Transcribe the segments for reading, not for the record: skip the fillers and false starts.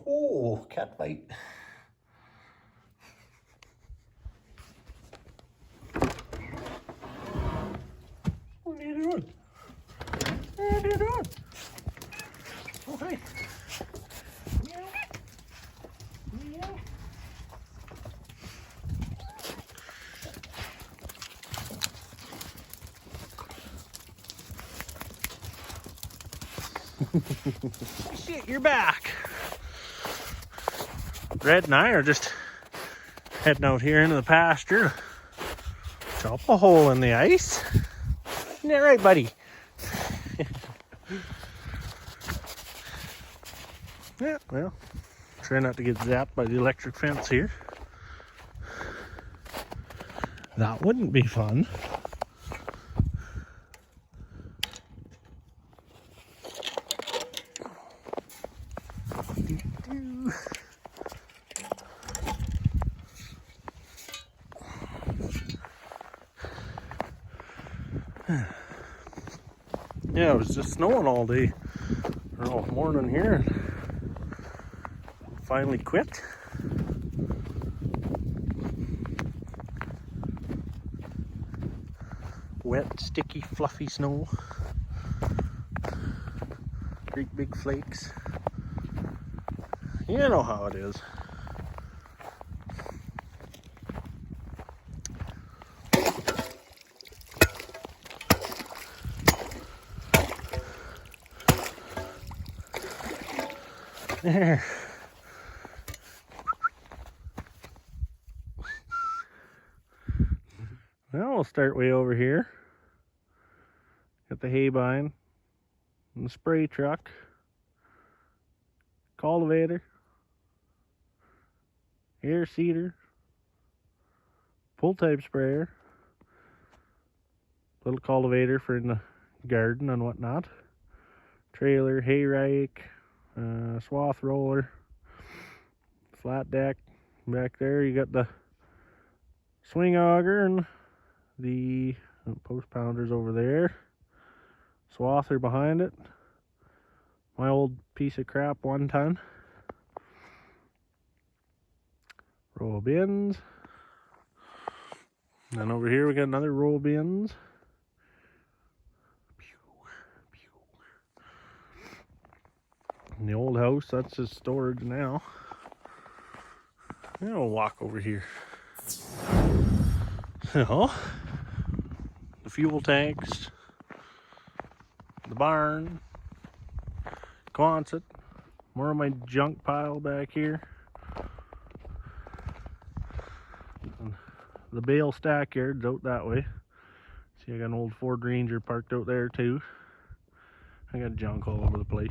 Oh, cat bite. What are you doing? What are you doing? Oh, hi. Meow. Meow. Shit, you're back. Red and I are just heading out here into the pasture. Chop a hole in the ice. Isn't that right, buddy? Yeah, well, try not to get zapped by the electric fence here. That wouldn't be fun. Yeah, it was just snowing all day, or all morning here, and finally quit. Wet, sticky, fluffy snow. Great big flakes. You know how it is. There. Now we'll start way over here. Got the hay bine and the spray truck, cultivator, air seeder, full type sprayer, little cultivator for in the garden and whatnot, trailer, hay rake, swath roller, flat deck. Back there you got the swing auger and the post pounders over there. Swather behind it. My old piece of crap 1 ton. Row of bins. And then over here we got another row of bins. In the old house, that's just storage now. Now we'll walk over here. So, the fuel tanks, the barn, Quonset, more of my junk pile back here. And the bale stackyard's out that way. See, I got an old Ford Ranger parked out there too. I got junk all over the place.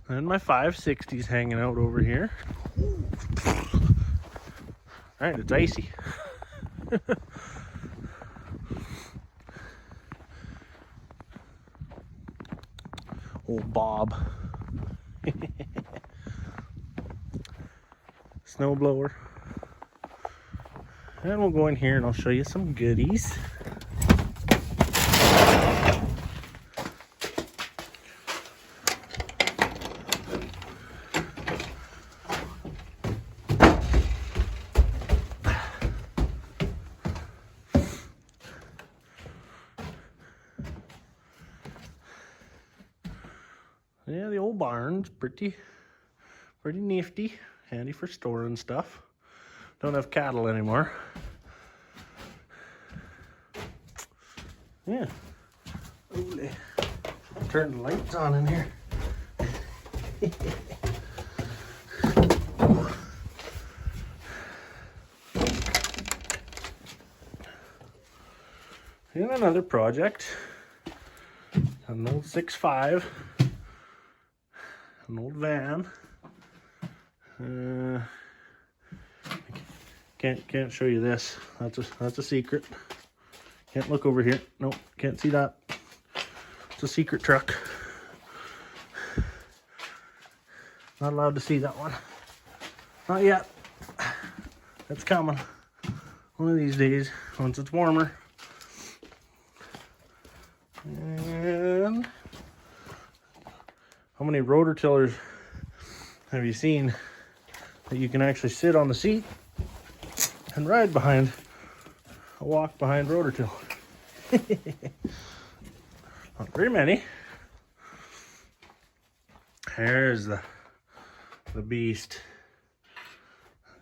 And my 560's hanging out over here. Alright, it's icy. Old Bob. Snowblower. And we'll go in here and I'll show you some goodies. Yeah, the old barn's pretty nifty, handy for storing stuff. Don't have cattle anymore. Yeah. Holy. Turn the lights on in here. doing another project. An old 6.5, an old van. Can't show you this. That's a secret. Can't look over here. Nope, can't see that. It's a secret truck. Not allowed to see that one. Not yet. It's coming. One of these days, once it's warmer. And how many rototillers have you seen that you can actually sit on the seat and ride behind a walk behind rototiller? Not very many. There's the beast.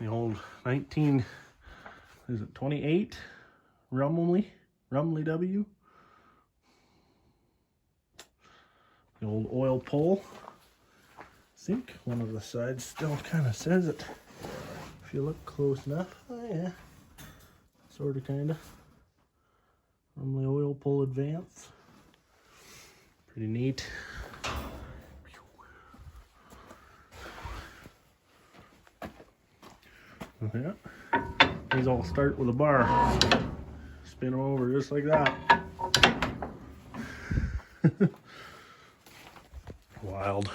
The old 28 Rumley W. The old oil pull. I think one of the sides still kind of says it. If you look close enough. Oh yeah. Sort of, kind of. Rumley oil pull advance. Pretty neat. Yeah. These all start with a bar. Spin them over just like that. Wild.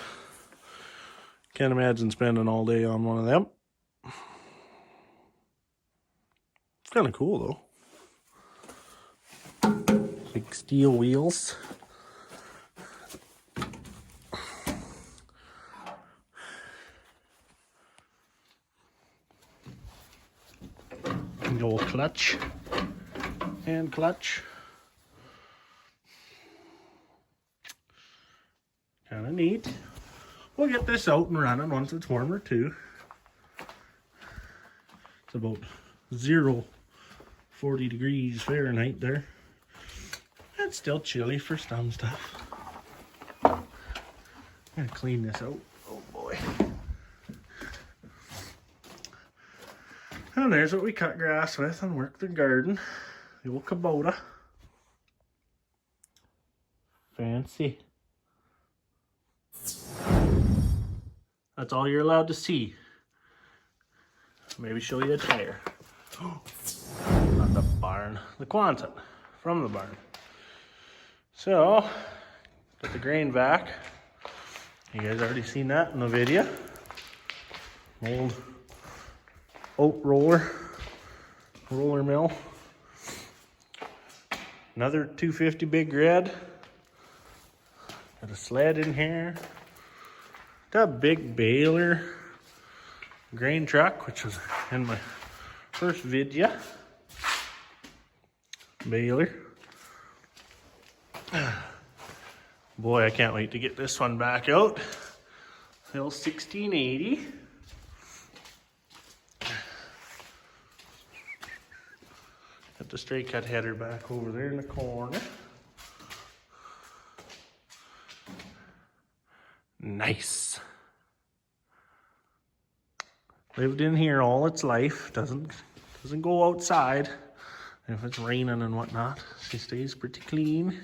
Can't imagine spending all day on one of them. It's kind of cool though. Big steel wheels. The old clutch. Hand clutch. Kind of neat. We'll get this out and running once it's warmer too. It's about 40 degrees Fahrenheit there. It's still chilly for some stuff. I'm gonna clean this out. Oh boy. And there's what we cut grass with and work the garden. The old Kubota. Fancy. That's all you're allowed to see. Maybe show you a tire. Not the barn. The Quonset from the barn. So, got the grain vac. You guys already seen that in the video. Old oat roller mill. Another 250 big red. Got a sled in here. Got a big baler grain truck, which was in my first video. Baler. Boy, I can't wait to get this one back out. The old 1680. Got the straight cut header back over there in the corner. Nice. Lived in here all its life. Doesn't go outside. If it's raining and whatnot, she stays pretty clean.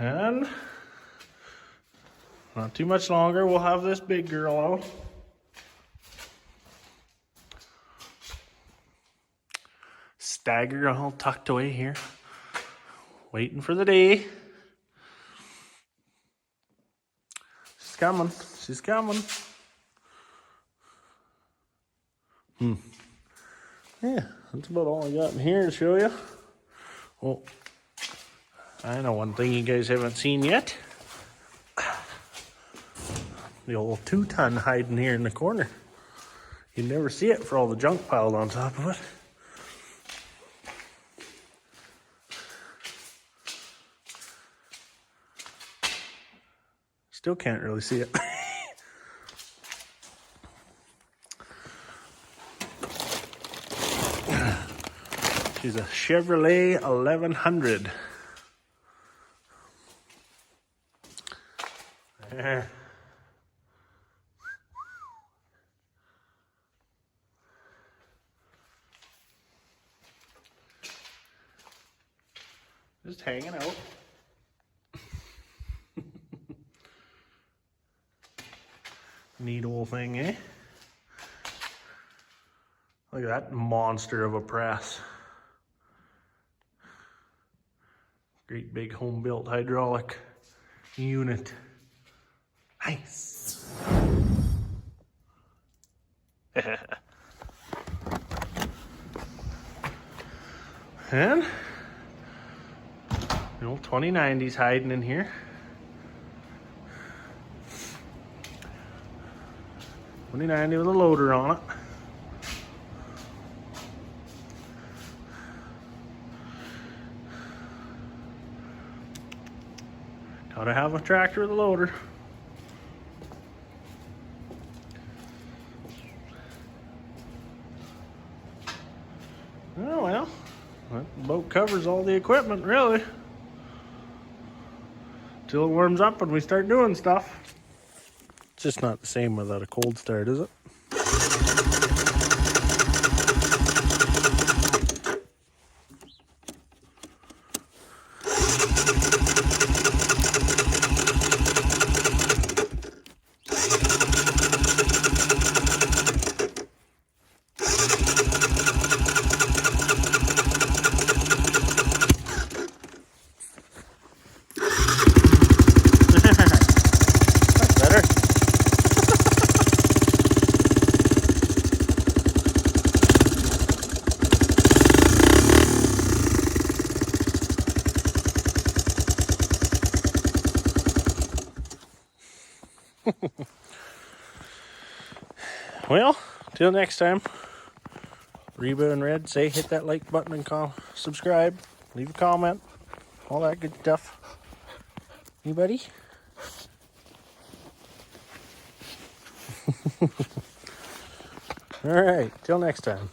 And not too much longer, we'll have this big girl out. Stagger all tucked away here. Waiting for the day. She's coming. She's coming. Yeah, that's about all I got in here to show you. Well, I know one thing you guys haven't seen yet. The old 2-ton hiding here in the corner. You never see it for all the junk piled on top of it. Still can't really see it. She's a Chevrolet 1100. Just hanging out. Neat old thing, eh? Look at that monster of a press. Great big home-built hydraulic unit. Nice. And the old 2090's hiding in here. 2090 with a loader on it. Gotta have a tractor with a loader. Oh well, that boat covers all the equipment really. Till it warms up and we start doing stuff. It's just not the same without a cold start, is it? Well, till next time, Reba and Red say hit that like button and subscribe, leave a comment, all that good stuff. Anybody? All right, till next time.